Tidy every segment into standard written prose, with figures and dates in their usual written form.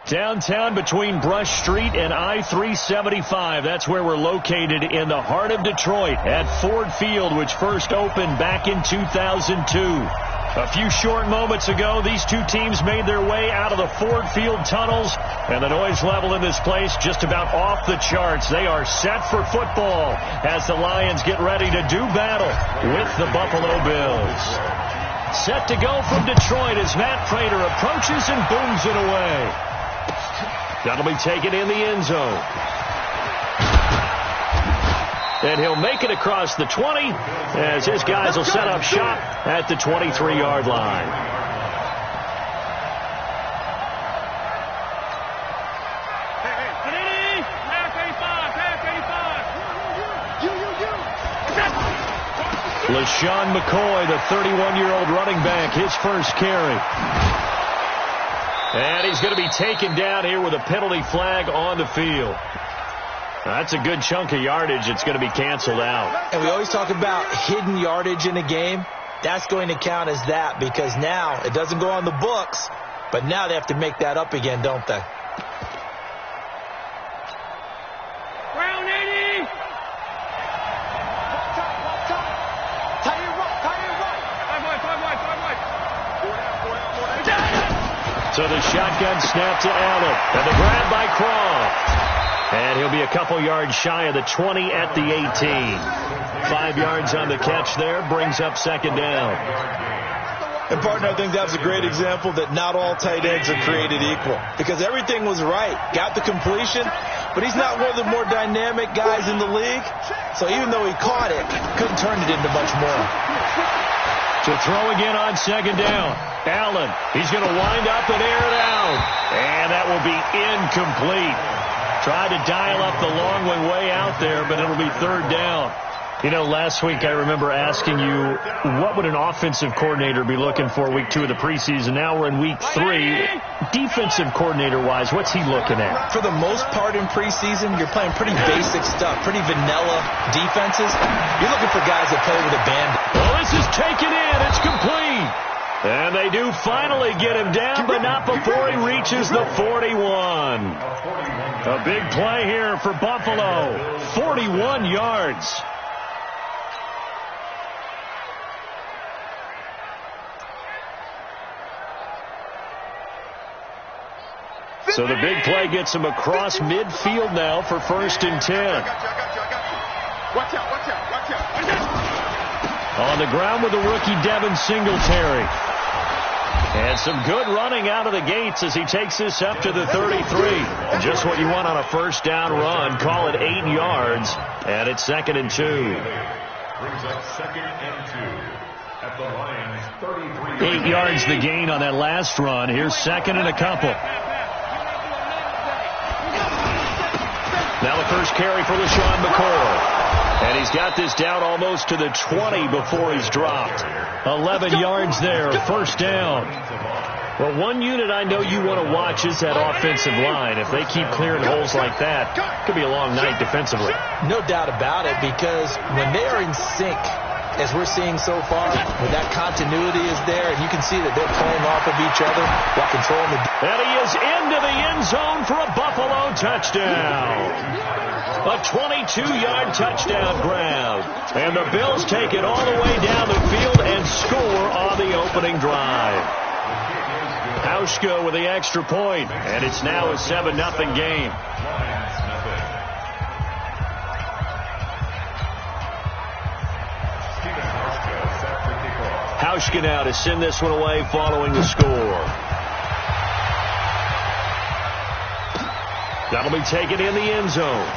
Downtown between Brush Street and I-375. That's where we're located in the heart of Detroit at Ford Field, which first opened back in 2002. A few short moments ago, these two teams made their way out of the Ford Field tunnels, and the noise level in this place just about off the charts. They are set for football as the Lions get ready to do battle with the Buffalo Bills. Set to go from Detroit as Matt Prater approaches and booms it away. That'll be taken in the end zone. And he'll make it across the 20 as his guys will set up shop at the 23-yard line. LaShawn McCoy, the 31-year-old running back, his first carry. And he's going to be taken down here with a penalty flag on the field. That's a good chunk of yardage. It's going to be canceled out. And we always talk about hidden yardage in a game. That's going to count as that because now it doesn't go on the books, but now they have to make that up again, don't they? Brown 80! So the shotgun snap to Allen. And the grab by Croft. And he'll be a couple yards shy of the 20 at the 18. 5 yards on the catch there. Brings up second down. And, partner, I think that's a great example that not all tight ends are created equal. Because everything was right. Got the completion, but he's not one of the more dynamic guys in the league. So even though he caught it, couldn't turn it into much more. To throw again on second down. Allen, he's going to wind up and air it out. And that will be incomplete. Tried to dial up the long one way out there, but it'll be third down. You know, last week I remember asking you, what would an offensive coordinator be looking for week 2 of the preseason? Now we're in week 3. Defensive coordinator-wise, what's he looking at? For the most part in preseason, you're playing pretty basic stuff, pretty vanilla defenses. You're looking for guys that play with a band. Well, this is taken in. It's complete. And they do finally get him down, but not before he reaches the 41. A big play here for Buffalo. 41 yards. So the big play gets him across midfield now for 1st and 10. Watch out. On the ground with the rookie Devin Singletary. And some good running out of the gates as he takes this up to the 33. Just what you want on a first down run. Call it 8 yards. And it's 2nd and 2. Brings up 2nd and 2 at the Lions 33. 8 yards the gain on that last run. Here's 2nd and a couple. Now the first carry for LaShawn McCoy. And he's got this down almost to the 20 before he's dropped. 11 yards there, first down. Well, one unit I know you want to watch is that offensive line. If they keep clearing holes like that, it could be a long night defensively. No doubt about it, because when they are in sync, as we're seeing so far, when that continuity is there, and you can see that they're playing off of each other while controlling the... And he is into the end zone for a Buffalo touchdown. A 22-yard touchdown grab. And the Bills take it all the way down the field and score on the opening drive. Hauschka with the extra point, and it's now a 7-0 game. Hauschka now to send this one away following the score. That'll be taken in the end zone.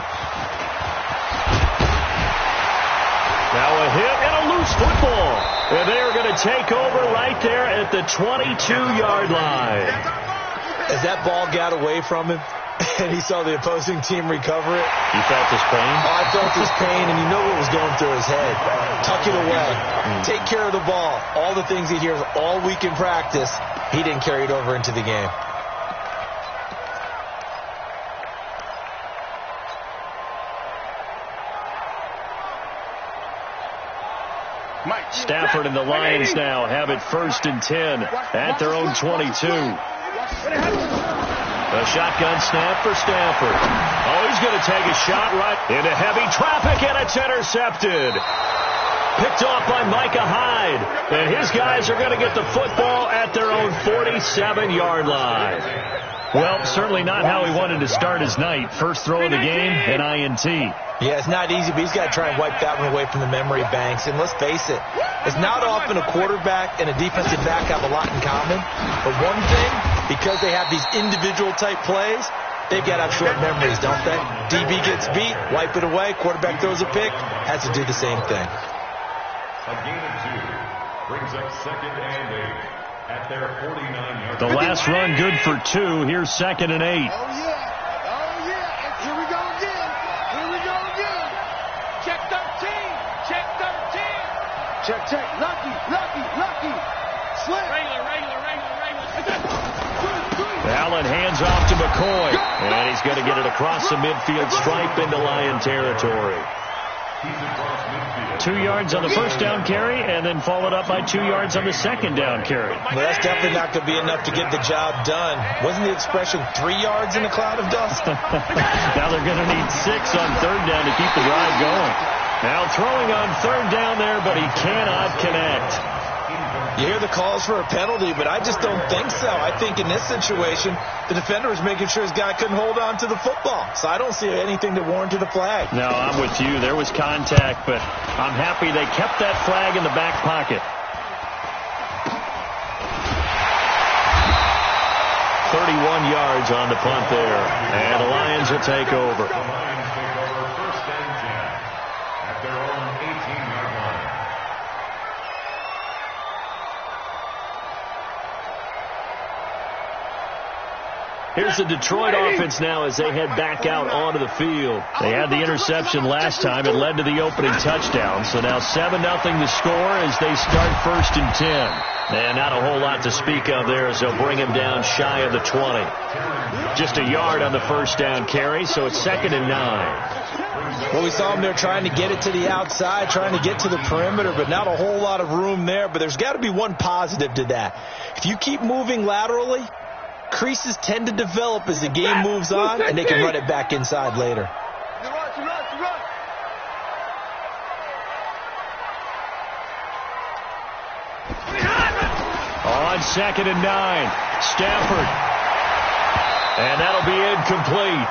Now a hit and a loose football. And they're going to take over right there at the 22-yard line. As that ball got away from him and he saw the opposing team recover it. You felt his pain? Oh, I felt his pain, and you know what was going through his head. Tuck it away. Take care of the ball. All the things he hears all week in practice, he didn't carry it over into the game. Stafford and the Lions now have it 1st and 10 at their own 22. A shotgun snap for Stafford. Oh, he's going to take a shot right into heavy traffic, and it's intercepted. Picked off by Micah Hyde. And his guys are going to get the football at their own 47-yard line. Well, certainly not how he wanted to start his night. First throw of the game, an INT. Yeah, it's not easy, but he's got to try and wipe that one away from the memory banks. And let's face it, it's not often a quarterback and a defensive back have a lot in common. But one thing, because they have these individual type plays, they've got to have short memories, don't they? DB gets beat, wipe it away. Quarterback throws a pick, has to do the same thing. A gain of 2 brings up 2nd and 8 at their 49-yard. The last run good for 2. Here's 2nd and 8. Oh, yeah. Oh, yeah. Here we go again. Here we go again. Check 13. Check 13. Check. Lucky. Slip. Regular. Allen hands off to McCoy. And he's going to get it across the midfield stripe into Lion territory. 2 yards on the first down carry, and then followed up by 2 yards on the second down carry. Well, that's definitely not going to be enough to get the job done. Wasn't the expression 3 yards in a cloud of dust? Now they're going to need 6 on third down to keep the drive going. Now throwing on third down there, but he cannot connect. You hear the calls for a penalty, but I just don't think so. I think in this situation, the defender was making sure his guy couldn't hold on to the football. So I don't see anything that warranted a flag. No, I'm with you. There was contact, but I'm happy they kept that flag in the back pocket. 31 yards on the punt there, and the Lions will take over. The Lions take over 1st and 10 at their own 18-yard line. Here's the Detroit offense now as they head back out onto the field. They had the interception last time. It led to the opening touchdown. So now 7-0 the score as they start 1st and 10. And not a whole lot to speak of there as they'll bring him down shy of the 20. Just a yard on the first down carry, so it's 2nd and 9. Well, we saw him there trying to get it to the outside, trying to get to the perimeter, but not a whole lot of room there. But there's got to be one positive to that. If you keep moving laterally, creases tend to develop as the game moves on, and they can run it back inside later. On 2nd and 9, Stafford. And that'll be incomplete.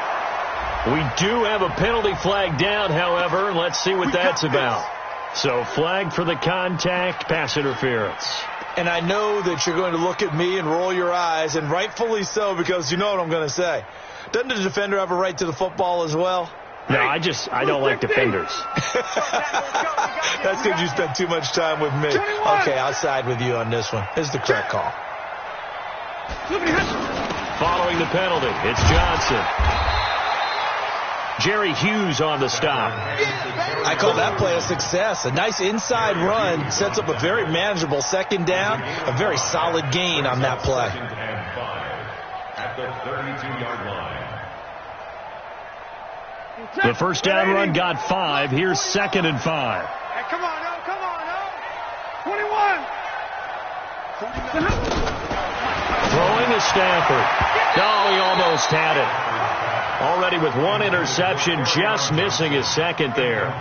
We do have a penalty flag down, however, and let's see what that's about. So flag for the contact, pass interference. And I know that you're going to look at me and roll your eyes, and rightfully so, because you know what I'm going to say. Doesn't the defender have a right to the football as well? No, I don't like defenders. That's because you spent too much time with me. Okay, I'll side with you on this one. This is the correct call. Following the penalty, it's Johnson. Jerry Hughes on the stop. I call that play a success. A nice inside run sets up a very manageable second down. A very solid gain on that play. 2nd and 5 at the 32-yard line. The first down run got 5. Here's 2nd and 5. Hey, come on, no. 21. Throwing to Stafford. Oh, he almost had it. Already with one interception, just missing his second there.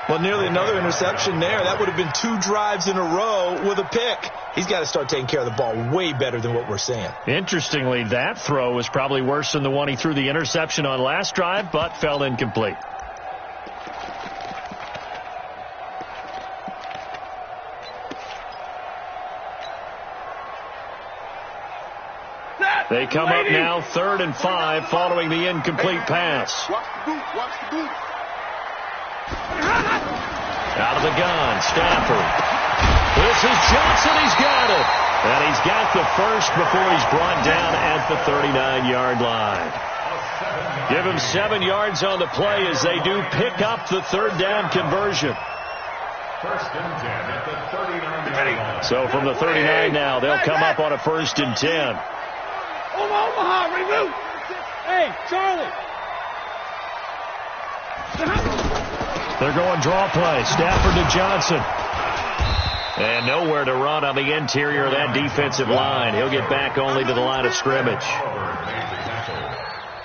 Well, nearly another interception there. That would have been 2 drives in a row with a pick. He's got to start taking care of the ball way better than what we're seeing. Interestingly, that throw was probably worse than the one he threw the interception on last drive, but fell incomplete. They come up now 3rd and 5 following the incomplete pass. Watch the boot. Out of the gun, Stafford. This is Johnson. He's got it. And he's got the first before he's brought down at the 39-yard line. Give him 7 yards on the play as they do pick up the third down conversion. 1st and 10 at the 39-yard line. So from the 39 now, they'll come up on a 1st and 10. Omaha, remove. Hey, Charlie. They're going draw play. Stafford to Johnson. And nowhere to run on the interior of that defensive line. He'll get back only to the line of scrimmage.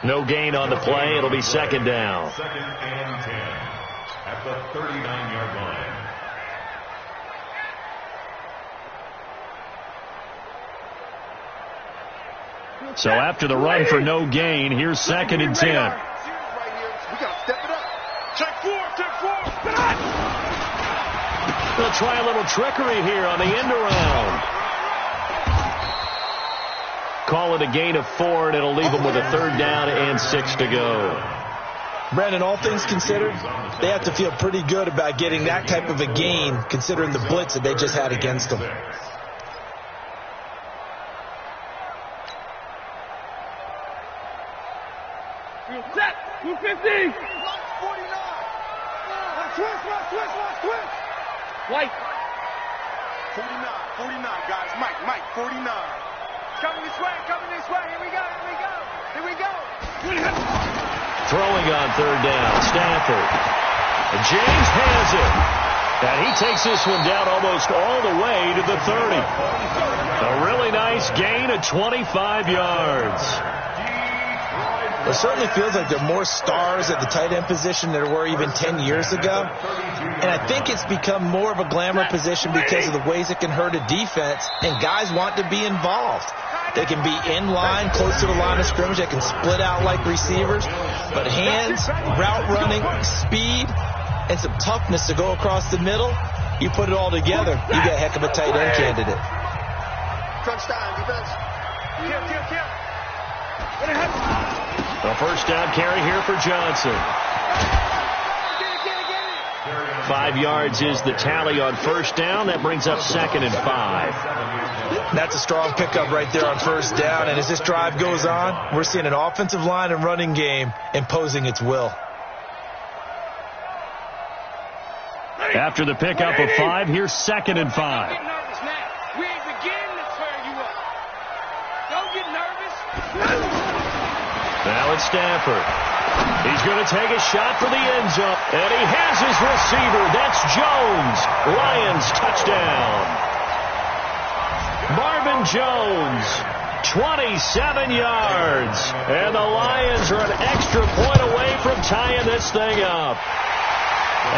No gain on the play. It'll be second down. Second and 10 at the 39-yard line. So after the run for no gain, here's second and 10. We got to step it up. Check four. They'll try a little trickery here on the end around. Call it a gain of 4, and it'll leave them with a third down and 6 to go. Brandon, all things considered, they have to feel pretty good about getting that type of a gain, considering the blitz that they just had against them. Set. 250. 49. Twist. White. 49, guys. Mike, 49. Coming this way. Here we go. Throwing on third down, Stafford. And James has it. And he takes this one down almost all the way to the 30. A really nice gain of 25 yards. It certainly feels like there are more stars at the tight end position than there were even 10 years ago. And I think it's become more of a glamour position because of the ways it can hurt a defense, and guys want to be involved. They can be in line, close to the line of scrimmage. They can split out like receivers. But hands, route running, speed, and some toughness to go across the middle, you put it all together, you get a heck of a tight end candidate. Crunch time, defense. Kill. A first down carry here for Johnson. 5 yards is the tally on first down. That brings up second and 5. That's a strong pickup right there on first down. And as this drive goes on, we're seeing an offensive line and running game imposing its will. After the pickup of 5, here's second and 5. Get nervous now. We ain't beginning to turn you up. Don't get nervous. Now it's Stafford. He's going to take a shot for the end zone. And he has his receiver. That's Jones. Lions touchdown. Marvin Jones, 27 yards. And the Lions are an extra point away from tying this thing up.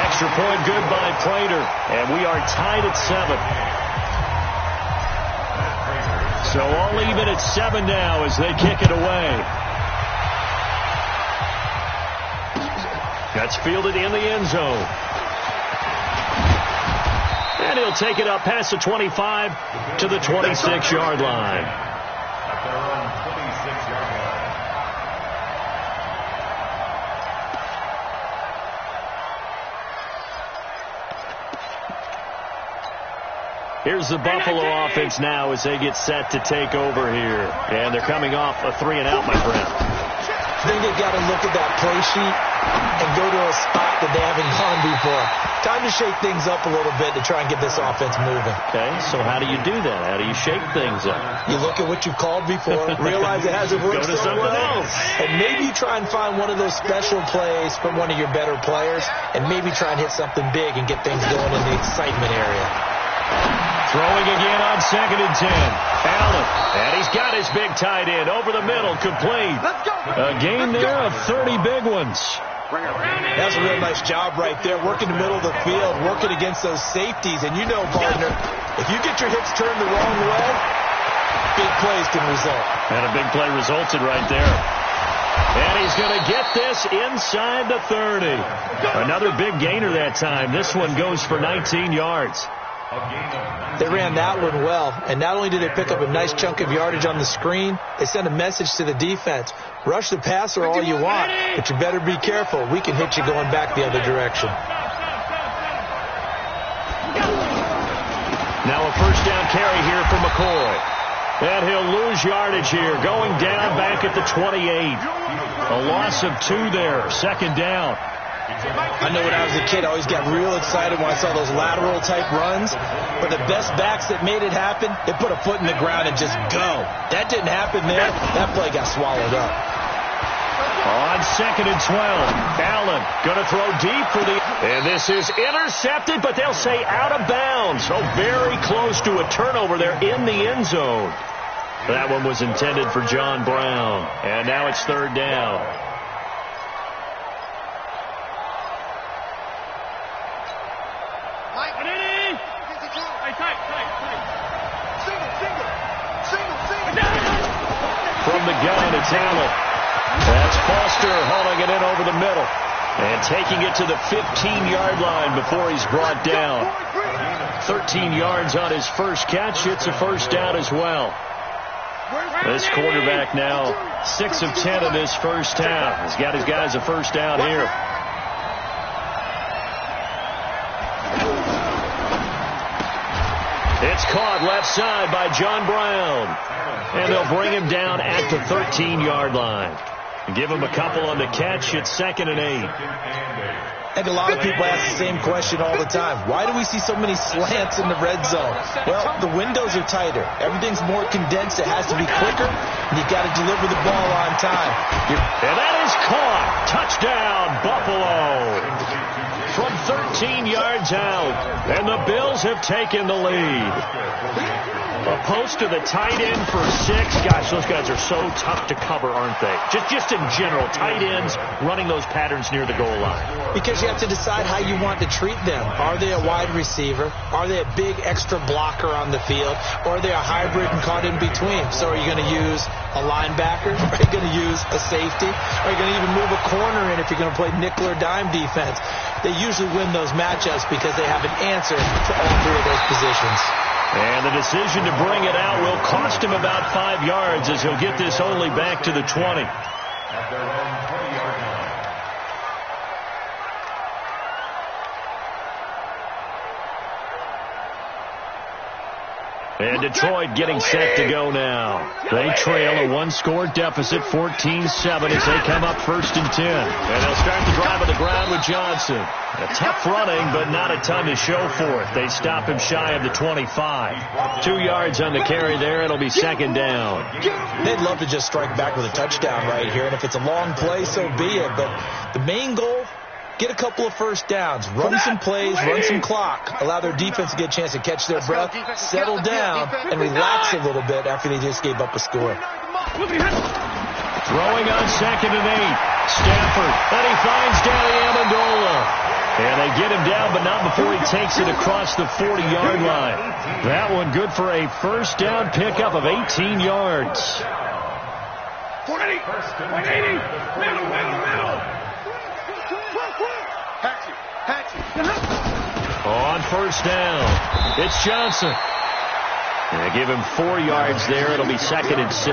Extra point good by Prater. And we are tied at 7. So all even at 7 now as they kick it away. That's fielded in the end zone. And he'll take it up past the 25 to the 26-yard line. At their own 26-yard line. Here's the Buffalo offense now as they get set to take over here. And they're coming off a 3-and-out, my friend. I think they've got to look at that play sheet and go to a spot that they haven't gone before. Time to shake things up a little bit to try and get this offense moving. Okay, so how do you do that? How do you shake things up? You look at what you've called before, realize it hasn't worked Go to so something well, else. and maybe try and find one of those special plays from one of your better players, and maybe try and hit something big and get things going in the excitement area. Throwing again on second and 10. Allen. And he's got his big tight end over the middle, complete. A gain there of 30 big ones. That's a real nice job right there, working the middle of the field, working against those safeties. And you know, partner, if you get your hips turned the wrong way, big plays can result. And a big play resulted right there. And he's going to get this inside the 30. Another big gainer that time. This one goes for 19 yards. They ran that one well, and not only did they pick up a nice chunk of yardage on the screen, they sent a message to the defense. Rush the passer all you want, but you better be careful. We can hit you going back the other direction. Now a first down carry here for McCoy. And he'll lose yardage here, going down back at the 28. A loss of 2 there, second down. I know when I was a kid, I always got real excited when I saw those lateral type runs. But the best backs that made it happen, they put a foot in the ground and just go. That didn't happen there. That play got swallowed up. On 2nd and 12, Allen going to throw deep for the... And this is intercepted, but they'll say out of bounds. So very close to a turnover there in the end zone. That one was intended for John Brown. And now it's 3rd down. From the gun, it's Allen. That's Foster hauling it in over the middle. And taking it to the 15-yard line before he's brought down. 13 yards on his first catch. It's a first down as well. This quarterback now 6 of 10 in this first half. He's got his guys a first down here. It's caught left side by John Brown. And they'll bring him down at the 13-yard line. Give him a couple on the catch. It's 2nd and 8. I think a lot of people ask the same question all the time. Why do we see so many slants in the red zone? Well, the windows are tighter. Everything's more condensed. It has to be quicker, and you've got to deliver the ball on time. And that is caught. Touchdown, Buffalo. From 13 yards out, and the Bills have taken the lead. A post to the tight end for 6. Gosh, those guys are so tough to cover, aren't they? Just in general, tight ends running those patterns near the goal line. Because you have to decide how you want to treat them. Are they a wide receiver? Are they a big extra blocker on the field? Or are they a hybrid and caught in between? So are you going to use a linebacker? Are you going to use a safety? Are you going to even move a corner in if you're going to play nickel or dime defense? They usually win those matchups because they have an answer to all 3 of those positions. And the decision to bring it out will cost him about 5 yards as he'll get this only back to the 20. At their own 20-yard line. And Detroit getting set to go now. They trail a 1-score deficit, 14-7, as they come up 1st and 10. And they'll start the drive on the ground with Johnson. A tough running, but not a ton to show for it. They stop him shy of the 25. 2 yards on the carry there. It'll be 2nd down. They'd love to just strike back with a touchdown right here. And if it's a long play, so be it. But the main goal, get a couple of first downs, run some plays, run some clock, allow their defense to get a chance to catch their breath, settle down, and relax a little bit after they just gave up a score. Throwing on 2nd and 8. Stafford, and he finds Danny Amendola. And they get him down, but not before he takes it across the 40-yard line. That one good for a first down pickup of 18 yards. 180, middle. On first down, it's Johnson. And give him 4 yards there. It'll be 2nd and 6.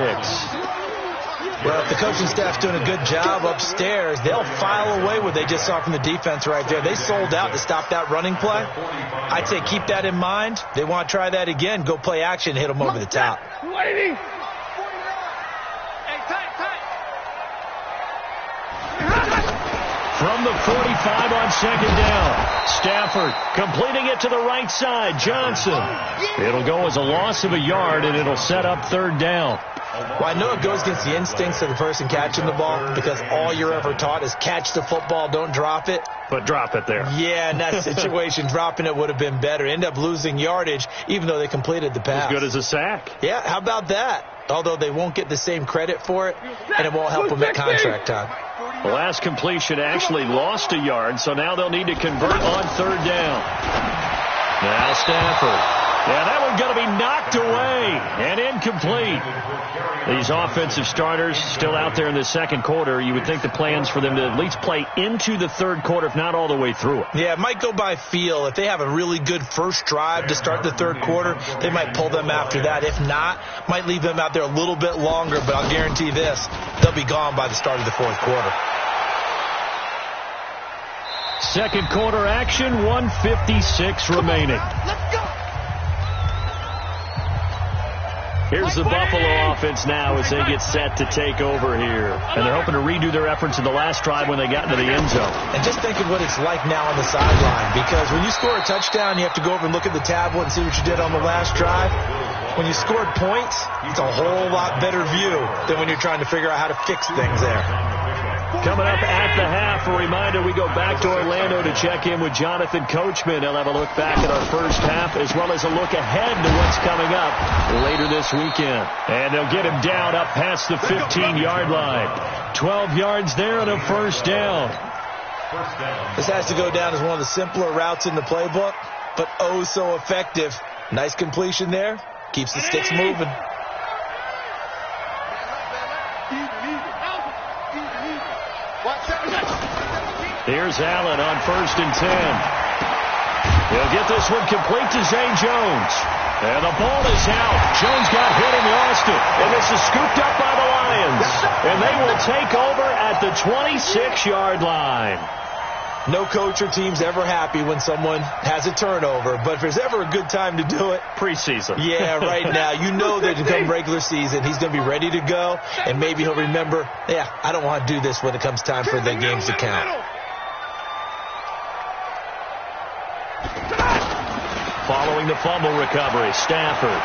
Well, if the coaching staff's doing a good job upstairs, they'll file away what they just saw from the defense right there. They sold out to stop that running play. I'd say keep that in mind. They want to try that again. Go play action, hit them over the top. From the 45 on 2nd down, Stafford completing it to the right side. Johnson. It'll go as a loss of a yard, and it'll set up 3rd down. Well, I know it goes against the instincts of the person catching the ball because all you're ever taught is catch the football, don't drop it. But drop it there. Yeah, in that situation, dropping it would have been better. End up losing yardage, even though they completed the pass. As good as a sack. Yeah, how about that? Although they won't get the same credit for it, and it won't help them at contract time. The last completion actually lost a yard, so now they'll need to convert on 3rd down. Now Stafford. Yeah, that one's going to be knocked away and incomplete. These offensive starters still out there in the 2nd quarter. You would think the plan's for them to at least play into the 3rd quarter, if not all the way through it. Yeah, it might go by feel. If they have a really good first drive to start the 3rd quarter, they might pull them after that. If not, might leave them out there a little bit longer, but I'll guarantee this, they'll be gone by the start of the 4th quarter. 2nd quarter action, 1:56 remaining. Let's go. Here's the Buffalo offense now as they get set to take over here. And they're hoping to redo their efforts in the last drive when they got into the end zone. And just think of what it's like now on the sideline. Because when you score a touchdown, you have to go over and look at the tablet and see what you did on the last drive. When you scored points, it's a whole lot better view than when you're trying to figure out how to fix things there. Coming up at the half, a reminder, we go back to Orlando to check in with Jonathan Coachman. He'll have a look back at our first half as well as a look ahead to what's coming up later this weekend. And they'll get him down up past the 15-yard line. 12 yards there and a first down. This has to go down as one of the simpler routes in the playbook, but oh so effective. Nice completion there. Keeps the sticks moving. Here's Allen on 1st and 10. He'll get this one complete to Zay Jones. And the ball is out. Jones got hit and lost it. And this is scooped up by the Lions. And they will take over at the 26-yard line. No coach or team's ever happy when someone has a turnover, but if there's ever a good time to do it, preseason. Yeah, right now. You know that come regular season, he's going to be ready to go, and maybe he'll remember, yeah, I don't want to do this when it comes time for the games to count. Following the fumble recovery, Stafford.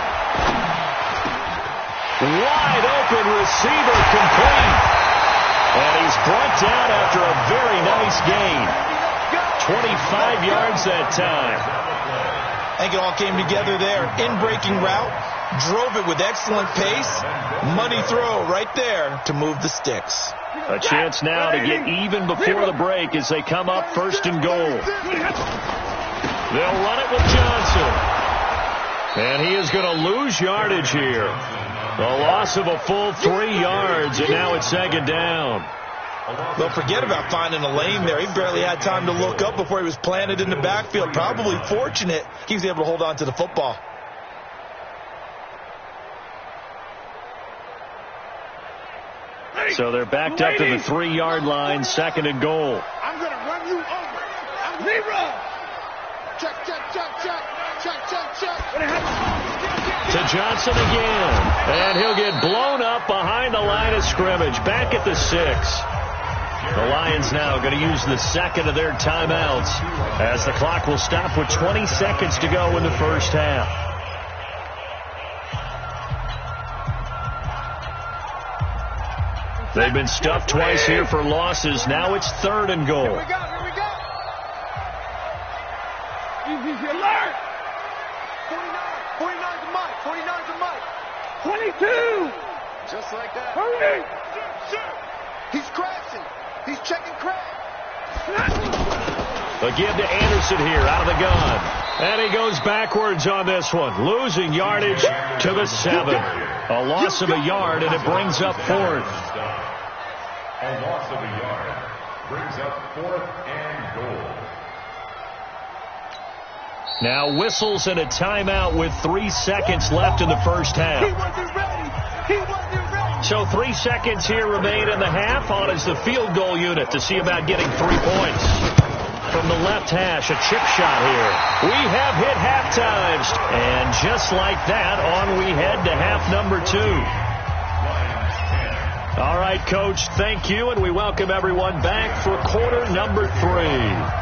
Wide open receiver complete. And he's brought down after a very nice gain. 25 yards that time. I think it all came together there. In-breaking route, drove it with excellent pace. Money throw right there to move the sticks. A chance now to get even before the break as they come up 1st and goal. They'll run it with Johnson. And he is going to lose yardage here. A loss of a full 3 yards, and now it's 2nd down. Well, forget about finding a lane there. He barely had time to look up before he was planted in the backfield. Probably fortunate he was able to hold on to the football. So they're backed up to the 3-yard line, 2nd and goal. I'm going to run you over. I'm zero. Check, check, check, check. Check, check, check. To Johnson again. And he'll get blown up behind the line of scrimmage. Back at the 6. The Lions now going to use the 2nd of their timeouts as the clock will stop with 20 seconds to go in the first half. They've been stuffed twice here for losses. Now it's 3rd and goal. Here we go, here we go. Easy alert. 49's a Mike. 49's a Mike. 22. Just like that. Hurry. He's crashing. He's checking crash. A give to Anderson here out of the gun. And he goes backwards on this one. Losing yardage to the 7. A loss of a yard, and it brings up 4th. A loss of a yard brings up 4th and goal. Now whistles and a timeout with 3 seconds left in the first half. He wasn't ready. He wasn't ready. So 3 seconds here remain in the half. On is the field goal unit to see about getting 3 points. From the left hash, a chip shot here. We have hit half times. And just like that, on we head to half number 2. All right, Coach, thank you, and we welcome everyone back for quarter number 3.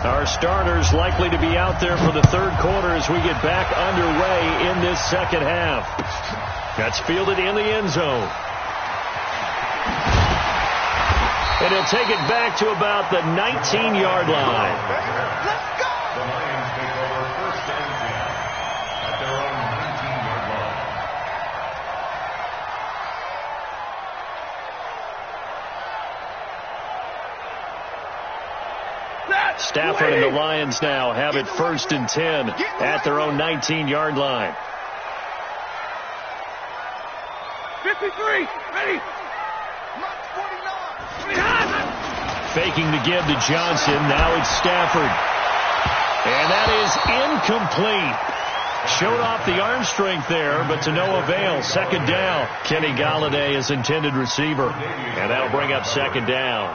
Our starters likely to be out there for the 3rd quarter as we get back underway in this 2nd half. That's fielded in the end zone. And he'll take it back to about the 19-yard line. Let's go. The Lions take over 1st and 10 at their own 19-yard line. Stafford and the Lions now have it 1st and 10 at their own 19-yard line. 53. Ready. Faking the give to Johnson. Now it's Stafford. And that is incomplete. Showed off the arm strength there, but to no avail. 2nd down. Kenny Golladay is intended receiver. And that'll bring up 2nd down.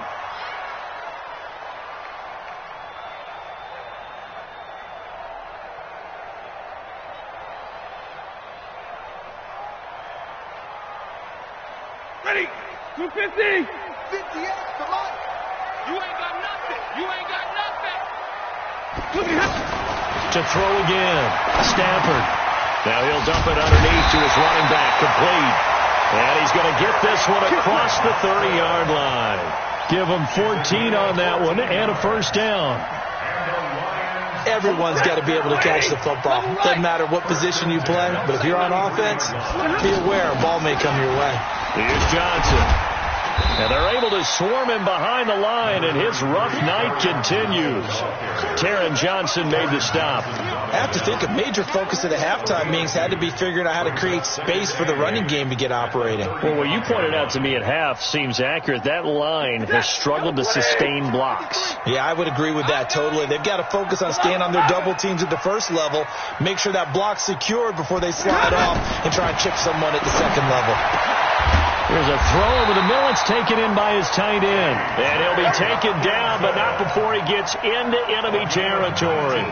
Ready. 250. 58. Come on. You ain't got nothing. You ain't got nothing. To throw again. Stafford. Now he'll dump it underneath to his running back. Complete. And he's going to get this one across the 30-yard line. Give them 14 on that one and a first down. Everyone's got to be able to catch the football. Doesn't matter what position you play, but if you're on offense, be aware a ball may come your way. Here's Johnson. And they're able to swarm him behind the line, and his rough night continues. Taron Johnson made the stop. I have to think a major focus of the halftime meetings had to be figuring out how to create space for the running game to get operating. Well, what you pointed out to me at half seems accurate. That line has struggled to sustain blocks. Yeah, I would agree with that totally. They've got to focus on staying on their double teams at the first level, make sure that block's secured before they slide off and try and chip someone at the second level. There's a throw over the middle. It's taken in by his tight end. And he'll be taken down, but not before he gets into enemy territory.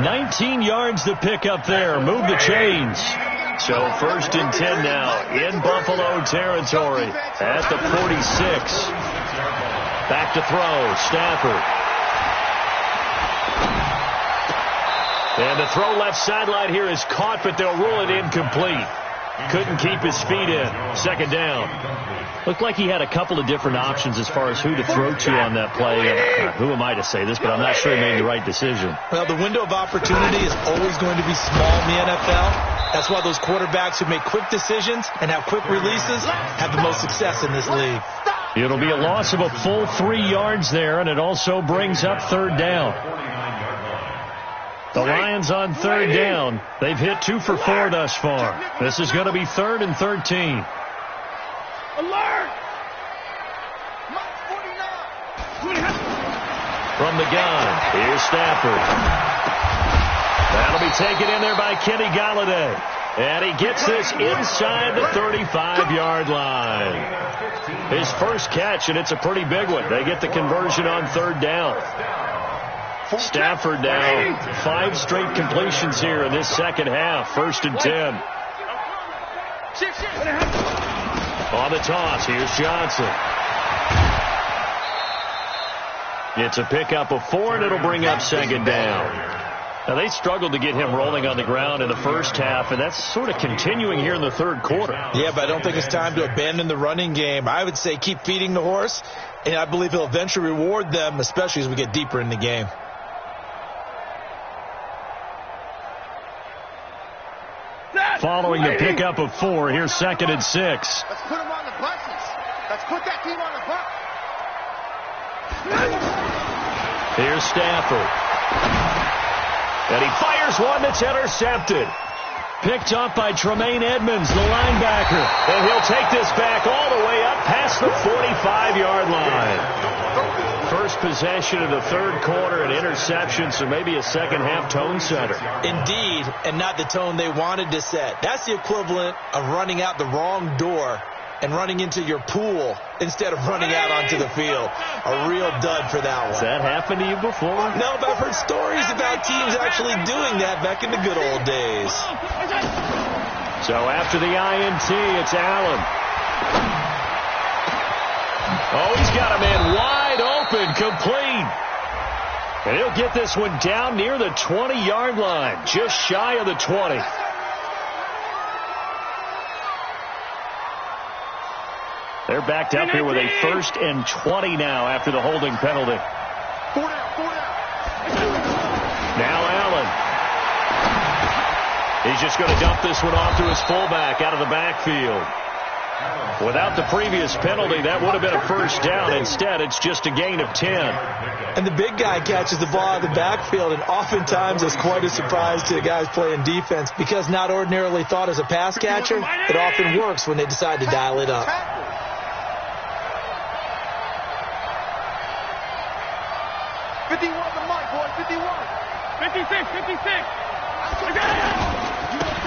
19 yards to pick up there. Move the chains. So 1st and 10 now in Buffalo territory at the 46. Back to throw. Stafford. And the throw left sideline here is caught, but they'll rule it incomplete. Couldn't keep his feet in. 2nd down. Looked like he had a couple of different options as far as who to throw to on that play. Who am I to say this, but I'm not sure he made the right decision. Well, the window of opportunity is always going to be small in the NFL. That's why those quarterbacks who make quick decisions and have quick releases have the most success in this league. It'll be a loss of a full 3 yards there, and it also brings up 3rd down. The Lions on 3rd down. They've hit 2 for 4 thus far. This is going to be 3rd and 13. Alert! From the gun, here's Stafford. That'll be taken in there by Kenny Golladay. And he gets this inside the 35-yard line. His first catch, and it's a pretty big one. They get the conversion on 3rd down. Stafford now 5 straight completions here in this second half. 1st and 10. On the toss, here's Johnson. It's a pickup of 4, and it'll bring up 2nd down. Now, they struggled to get him rolling on the ground in the first half, and that's sort of continuing here in the 3rd quarter. Yeah, but I don't think it's time to abandon the running game. I would say keep feeding the horse, and I believe he'll eventually reward them, especially as we get deeper in the game. Following the pickup of 4, here's 2nd and 6. Let's put him on the buses. Let's put that team on the bus. Here's Stafford. And he fires one that's intercepted. Picked off by Tremaine Edmonds, the linebacker. And he'll take this back all the way up past the 45-yard line. First possession of the 3rd quarter, an interception, so maybe a second-half tone setter. Indeed, and not the tone they wanted to set. That's the equivalent of running out the wrong door and running into your pool instead of running out onto the field. A real dud for that one. Has that happened to you before? No, but I've heard stories about teams actually doing that back in the good old days. So after the INT, it's Allen. Oh, he's got a man wide open, complete. And he'll get this one down near the 20-yard line, just shy of the 20. They're backed up here with a 1st and 20 now after the holding penalty. Now Allen. He's just going to dump this one off to his fullback out of the backfield. Without the previous penalty, that would have been a first down. Instead, it's just a gain of 10. And the big guy catches the ball out of the backfield, and oftentimes it's quite a surprise to the guys playing defense because not ordinarily thought as a pass catcher, it often works when they decide to dial it up.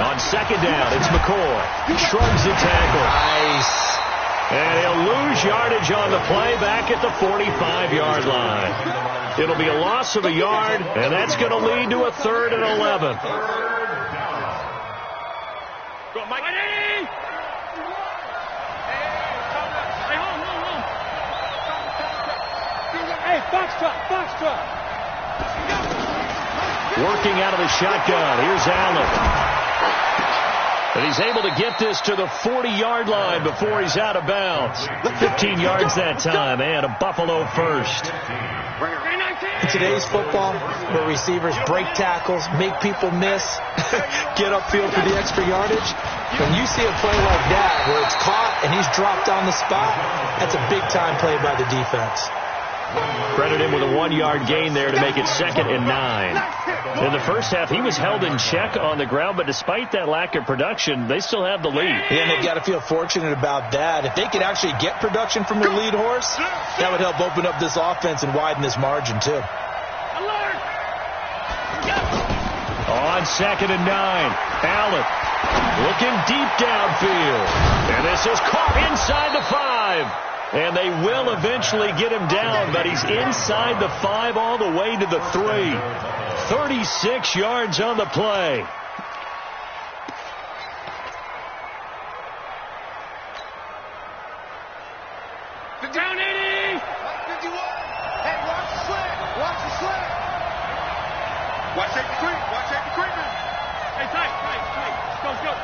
On 2nd down, it's McCoy. Shrugs the tackle. Nice. And he'll lose yardage on the play back at the 45-yard line. It'll be a loss of a yard, and that's going to lead to a 3rd and 11. Go, Mike. Hey, foxtrot. Working out of the shotgun. Here's Allen. And he's able to get this to the 40-yard line before he's out of bounds. 15 yards that time, and a Buffalo first. In today's football, where receivers break tackles, make people miss, get upfield for the extra yardage, when you see a play like that where it's caught and he's dropped on the spot, that's a big-time play by the defense. Credit him with a 1-yard gain there to make it 2nd and 9. In the first half, he was held in check on the ground, but despite that lack of production, they still have the lead. Yeah, and they've got to feel fortunate about that. If they could actually get production from their lead horse, that would help open up this offense and widen this margin, too. On 2nd and 9, Allen looking deep downfield. And this is caught inside the 5. And they will eventually get him down, but he's inside the 5 all the way to the 3. 36 yards on the play. Down 80! 51! Hey, watch the slant! Watch the slant! Watch that creep! Watch that creeping! Hey, tight! Go!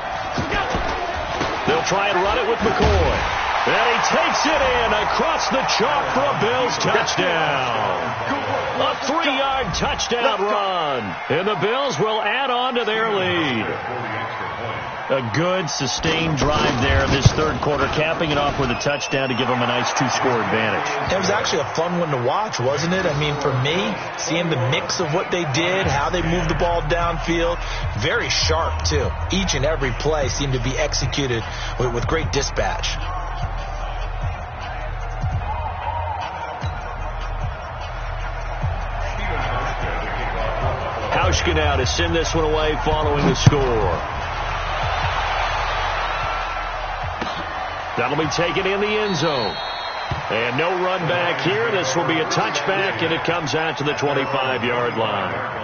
They'll try and run it with McCoy. And he takes it in across the chalk for a Bills touchdown. A 3-yard touchdown run. And the Bills will add on to their lead. A good, sustained drive there this third quarter, capping it off with a touchdown to give them a nice 2-score advantage. It was actually a fun one to watch, wasn't it? I mean, for me, seeing the mix of what they did, how they moved the ball downfield, very sharp, too. Each and every play seemed to be executed with great dispatch. Hauschka now to send this one away following the score. That'll be taken in the end zone. And no run back here. This will be a touchback, and it comes out to the 25-yard line.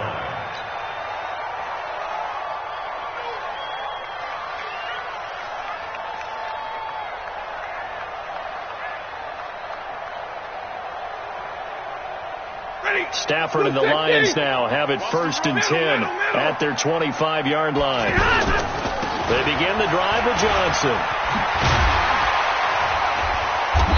Stafford and the Lions now have it 1st and 10 at their 25-yard line. They begin the drive with Johnson.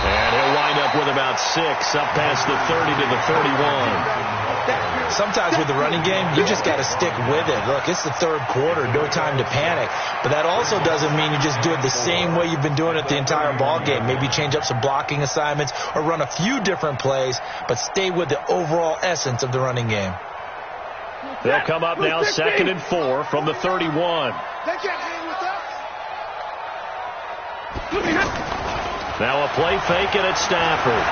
And he'll wind up with about 6 up past the 30 to the 31. Sometimes with the running game, you just got to stick with it. Look, it's the third quarter, no time to panic. But that also doesn't mean you just do it the same way you've been doing it the entire ball game. Maybe change up some blocking assignments or run a few different plays, but stay with the overall essence of the running game. They'll come up now 2nd and 4 from the 31. They can't hang with us. Now a play fake, and it's Stafford.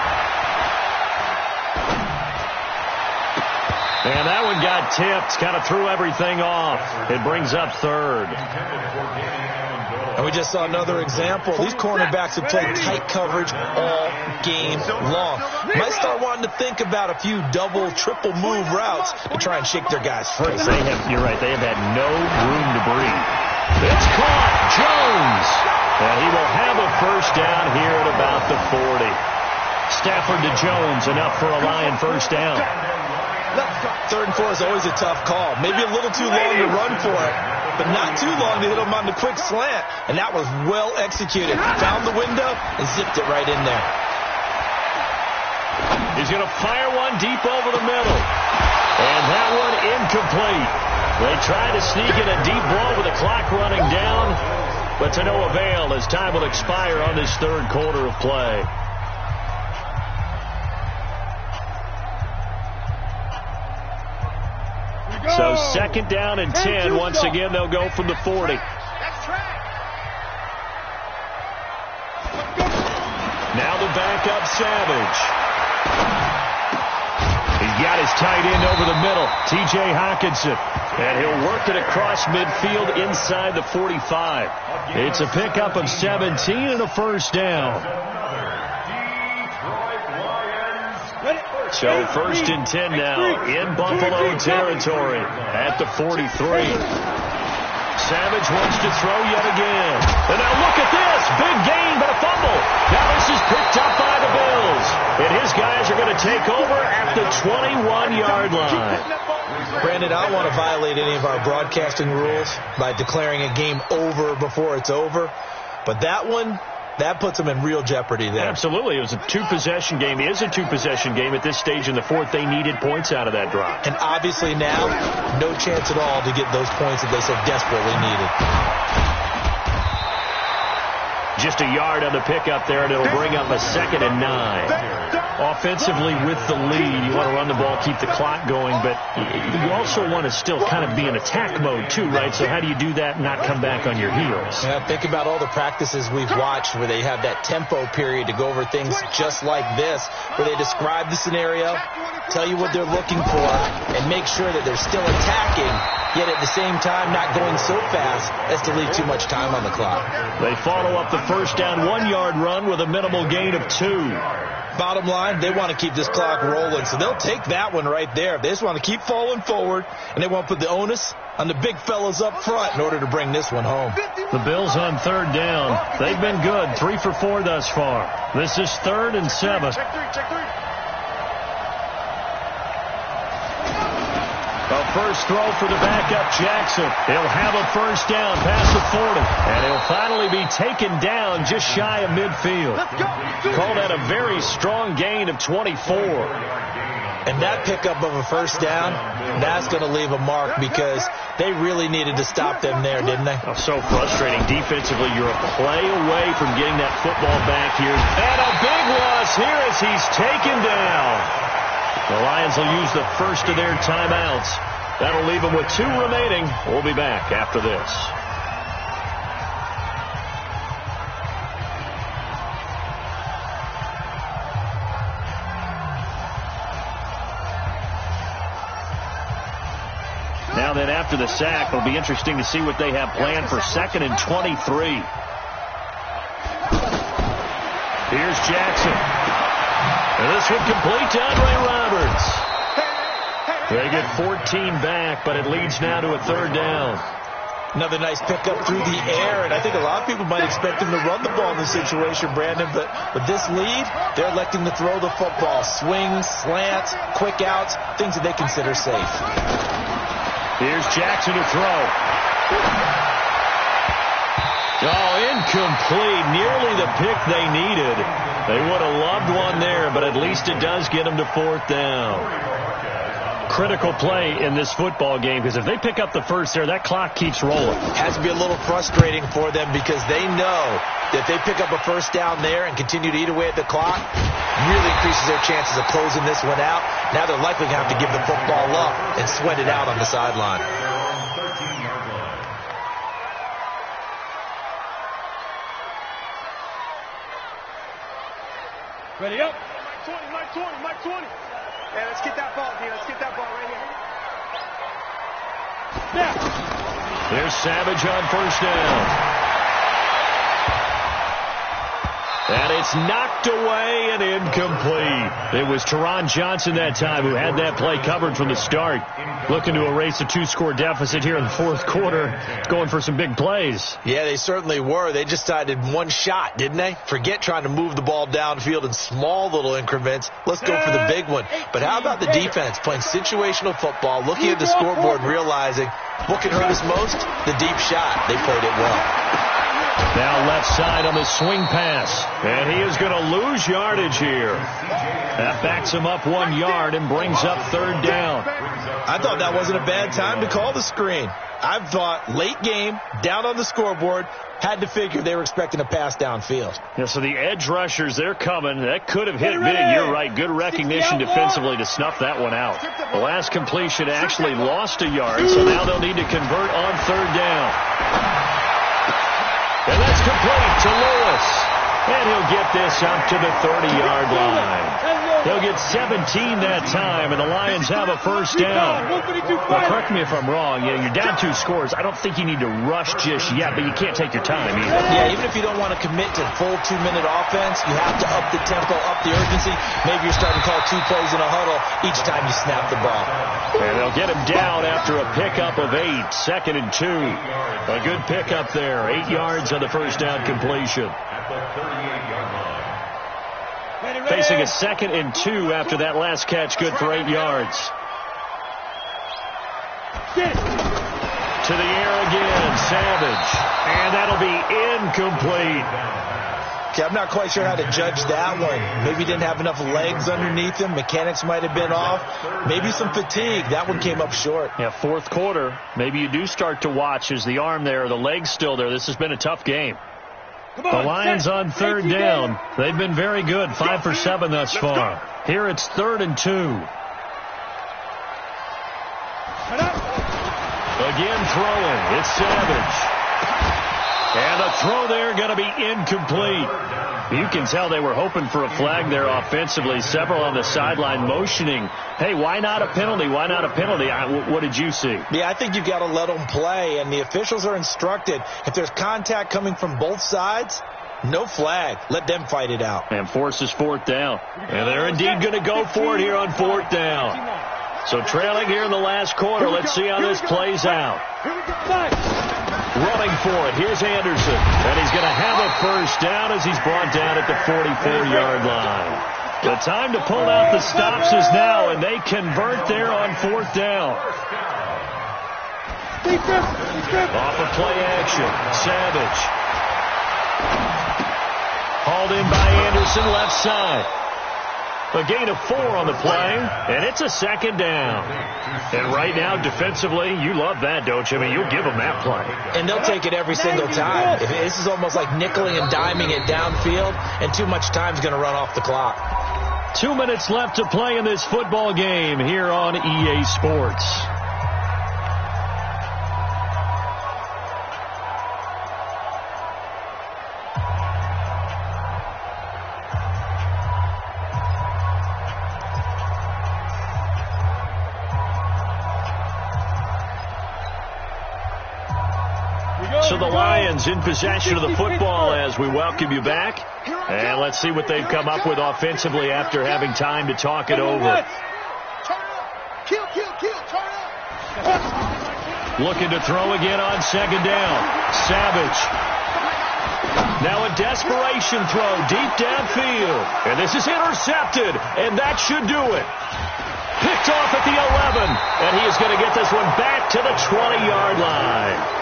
And that one got tipped, kind of threw everything off. It brings up 3rd. And we just saw another example. These cornerbacks have played tight coverage all game long. Might start wanting to think about a few double, triple move routes to try and shake their guys free. You're right. They have had no room to breathe. It's caught. Jones. And he will have a first down here at about the 40. Stafford to Jones, enough for a Lion first down. 3rd and 4 is always a tough call. Maybe a little too long to run for it, but not too long to hit him on the quick slant. And that was well executed. Found the window and zipped it right in there. He's going to fire one deep over the middle. And that one incomplete. They try to sneak in a deep ball with the clock running down, but to no avail as time will expire on this third quarter of play. So 2nd down and 10. Once again, they'll go from the 40. Now the backup Savage. He's got his tight end over the middle, T.J. Hockenson. And he'll work it across midfield inside the 45. It's a pickup of 17 and a first down. So 1st and 10 now in Buffalo territory at the 43. Savage wants to throw yet again. And now look at this. Big gain, but a fumble. Now this is picked up by the Bills. And his guys are going to take over at the 21-yard line. Brandon, I don't want to violate any of our broadcasting rules by declaring a game over before it's over. But that one, that puts them in real jeopardy there. Absolutely. It was a two-possession game. It is a two-possession game at this stage in the fourth. They needed points out of that drive. And obviously now, no chance at all to get those points that they so desperately needed. Just a yard on the pickup there, and it'll bring up a 2nd and 9. Offensively with the lead, you want to run the ball, keep the clock going, but you also want to still kind of be in attack mode too, right? So how do you do that and not come back on your heels? Yeah, think about all the practices we've watched where they have that tempo period to go over things just like this, where they describe the scenario, tell you what they're looking for, and make sure that they're still attacking, yet at the same time not going so fast as to leave too much time on the clock. They follow up the first down 1-yard run with a minimal gain of 2. Bottom line, they want to keep this clock rolling, so they'll take that one right there. They just want to keep falling forward, and they want to put the onus on the big fellas up front in order to bring this one home. The Bills on 3rd down. They've been good, 3 for 4 thus far. This is 3rd and 7. Check three. A first throw for the backup, Jackson. He'll have a first down past the 40. And he'll finally be taken down just shy of midfield. Called out a very strong gain of 24. And that pickup of a first down, that's going to leave a mark because they really needed to stop them there, didn't they? Oh, so frustrating. Defensively, you're a play away from getting that football back here. And a big loss here as he's taken down. The Lions will use the first of their timeouts. That'll leave them with 2 remaining. We'll be back after this. Now then, after the sack, it'll be interesting to see what they have planned for 2nd and 23. Here's Jackson. And this one complete to Andre Roberts. They get 14 back, but it leads now to a 3rd down. Another nice pickup through the air, and I think a lot of people might expect him to run the ball in this situation, Brandon, but with this lead, they're electing to throw the football. Swings, slants, quick outs, things that they consider safe. Here's Jackson to throw. Oh, incomplete. Nearly the pick they needed. They would have loved one there, but at least it does get them to 4th down. Critical play in this football game, because if they pick up the first there, that clock keeps rolling. Has to be a little frustrating for them because they know that if they pick up a first down there and continue to eat away at the clock, really increases their chances of closing this one out. Now they're likely going to have to give the football up and sweat it out on the sideline. Ready up. Mike 20. Yeah, let's get that ball, D. Let's get that ball right here. Yeah. There's Savage on first down. And it's knocked away and incomplete. It was Teron Johnson that time who had that play covered from the start. Looking to erase a 2-score deficit here in the 4th quarter. Going for some big plays. Yeah, they certainly were. They just decided one shot, didn't they? Forget trying to move the ball downfield in small little increments. Let's go for the big one. But how about the defense playing situational football, looking at the scoreboard and realizing what can hurt us most? The deep shot. They played it well. Now left side on the swing pass. And he is going to lose yardage here. That backs him up 1 yard and brings up 3rd down. I thought that wasn't a bad time to call the screen. I thought late game, down on the scoreboard, had to figure they were expecting a pass downfield. Yeah, so the edge rushers, they're coming. That could have hit big. You're right. Good recognition defensively to snuff that one out. The last completion actually lost a yard, so now they'll need to convert on 3rd down. And that's complete to Lewis. And he'll get this up to the 30-yard line. He'll get 17 that time, and the Lions have a first down. Well, correct me if I'm wrong. You're down 2 scores. I don't think you need to rush just yet, but you can't take your time either. Yeah, even if you don't want to commit to full 2-minute offense, you have to up the tempo, up the urgency. Maybe you're starting to call 2 plays in a huddle each time you snap the ball. And they'll get him down after a pickup of 8, 2nd and 2. A good pickup there, 8 yards on the first down completion. Facing a 2nd and 2 after that last catch, good for 8 yards. To the air again, Savage. And that'll be incomplete. Okay, I'm not quite sure how to judge that one. Maybe he didn't have enough legs underneath him. Mechanics might have been off. Maybe some fatigue. That one came up short. Yeah, 4th quarter. Maybe you do start to watch as the arm there, the leg's still there. This has been a tough game. The Lions on 3rd down. They've been very good, 5 for 7 thus far. Here it's 3rd and 2. Again throwing. It's Savage. And the throw there going to be incomplete. You can tell they were hoping for a flag there offensively. Several on the sideline motioning. Hey, why not a penalty? Why not a penalty? What did you see? Yeah, I think you've got to let them play, and the officials are instructed. If there's contact coming from both sides, no flag. Let them fight it out. And forces 4th down. And they're indeed going to go for it here on 4th down. So trailing here in the last quarter. Let's see how this plays out. Running for it. Here's Anderson. And he's going to have a first down as he's brought down at the 44-yard line. The time to pull out the stops is now, and they convert there on 4th down. Off of play action. Savage. Hauled in by Anderson, left side. A gain of 4 on the play, and it's a 2nd down. And right now, defensively, you love that, don't you? I mean, you'll give them that play. And they'll take it every single time. This is almost like nickeling and diming it downfield, and too much time's going to run off the clock. 2 minutes left to play in this football game here on EA Sports. So the Lions in possession of the football as we welcome you back. And let's see what they've come up with offensively after having time to talk it over. Looking to throw again on 2nd down. Savage. Now a desperation throw deep downfield. And this is intercepted. And that should do it. Picked off at the 11. And he is going to get this one back to the 20-yard line.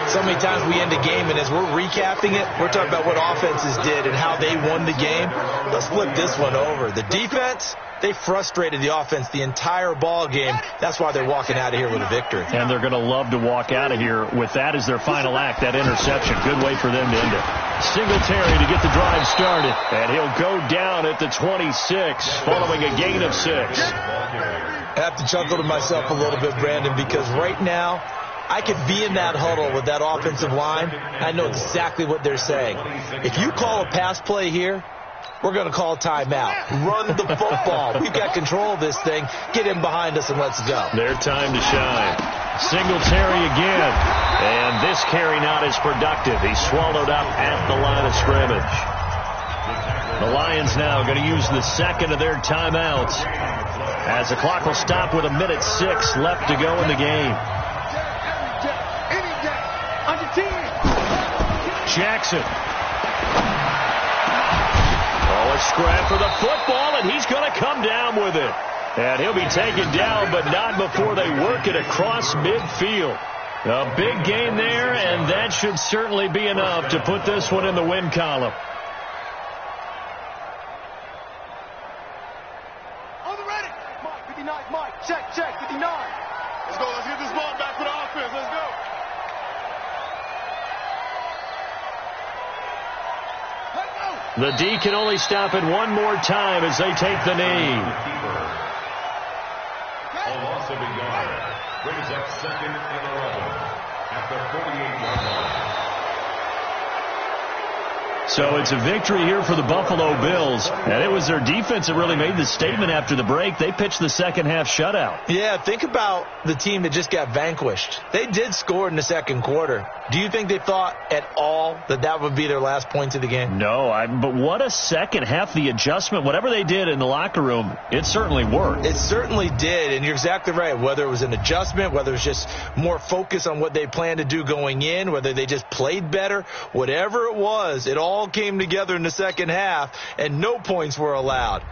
So many times we end a game, and as we're recapping it, we're talking about what offenses did and how they won the game. Let's flip this one over. The defense, they frustrated the offense the entire ball game. That's why they're walking out of here with a victory. And they're going to love to walk out of here with that as their final act, that interception. Good way for them to end it. Singletary to get the drive started. And he'll go down at the 26 following a gain of 6. I have to chuckle to myself a little bit, Brandon, because right now, I could be in that huddle with that offensive line. I know exactly what they're saying. If you call a pass play here, we're going to call a timeout. Run the football. We've got control of this thing. Get in behind us and let's go. Their time to shine. Singletary again. And this carry not as productive. He's swallowed up at the line of scrimmage. The Lions now going to use the 2nd of their timeouts as the clock will stop with 1:06 left to go in the game. Jackson. Oh, a scrap for the football, and he's going to come down with it. And he'll be taken down, but not before they work it across midfield. A big gain there, and that should certainly be enough to put this one in the win column. On the ready. Mike, 59, Mike. Check, 59. Let's go. Let's get this ball back for the offense. Let's go. The D can only stop it one more time as they take the knee. A loss of a yard. Brings up 2nd and 11 at the 48-yard So it's a victory here for the Buffalo Bills. And it was their defense that really made the statement after the break. They pitched the second half shutout. Yeah, think about the team that just got vanquished. They did score in the second quarter. Do you think they thought at all that that would be their last points of the game? No, but what a second half. The adjustment, whatever they did in the locker room, it certainly worked. It certainly did, and you're exactly right. Whether it was an adjustment, whether it was just more focus on what they planned to do going in, whether they just played better, whatever it was, it all came together in the second half, and no points were allowed.